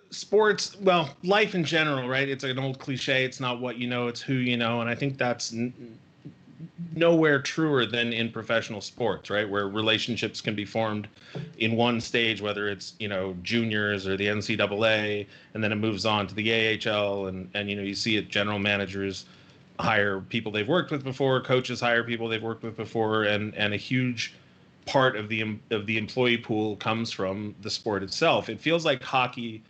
sports, well, life in general, right? It's an old cliche. It's not what you know, it's who you know. And I think that's nowhere truer than in professional sports, right? Where relationships can be formed in one stage, whether it's, juniors or the NCAA, and then it moves on to the AHL. And you see it, general managers hire people they've worked with before, coaches hire people they've worked with before, and a huge part of the employee pool comes from the sport itself. It feels like hockey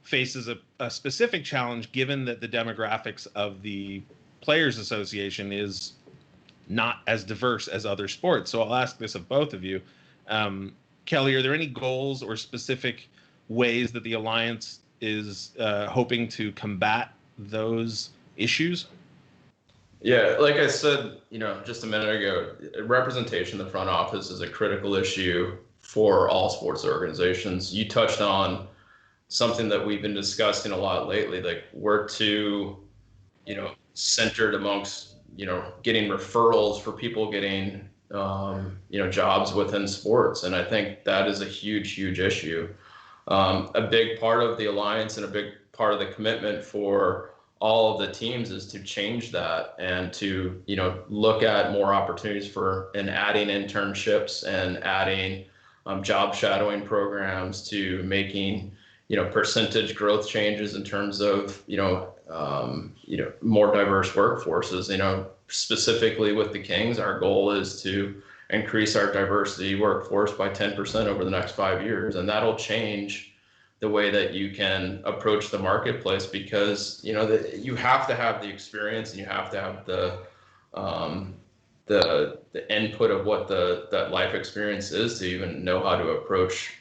faces a specific challenge given that the demographics of the Players Association is not as diverse as other sports. So I'll ask this of both of you. Kelly, are there any goals or specific ways that the Alliance is hoping to combat those issues? Yeah, like I said, just a minute ago, representation in the front office is a critical issue for all sports organizations. You touched on something that we've been discussing a lot lately. Like, we're too, centered amongst, getting referrals for people getting, jobs within sports. And I think that is a huge, huge issue. A big part of the Alliance and a big part of the commitment for all of the teams is to change that and to, look at more opportunities for and adding internships and adding job shadowing programs, to making, percentage growth changes in terms of, more diverse workforces. Specifically with the Kings, our goal is to increase our diversity workforce by 10% over the next 5 years. And that'll change the way that you can approach the marketplace, because you have to have the experience and you have to have the input of what that life experience is to even know how to approach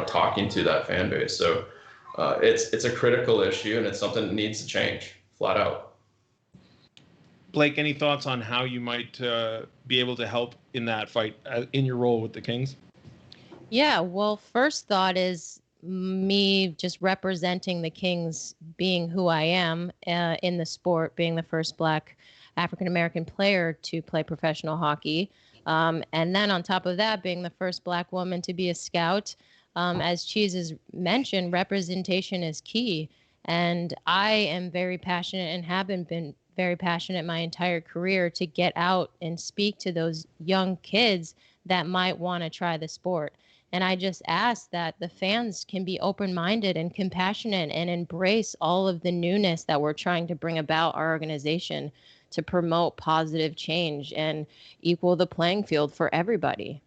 talking to that fan base. So it's a critical issue, and it's something that needs to change flat out. Blake, any thoughts on how you might be able to help in that fight in your role with the Kings? Yeah, well, first thought is me just representing the Kings, being who I am in the sport, being the first Black African-American player to play professional hockey. And then on top of that, being the first Black woman to be a scout. As Cheese has mentioned, representation is key. And I am very passionate and have been very passionate my entire career to get out and speak to those young kids that might want to try the sport. And I just ask that the fans can be open-minded and compassionate and embrace all of the newness that we're trying to bring about our organization to promote positive change and equal the playing field for everybody.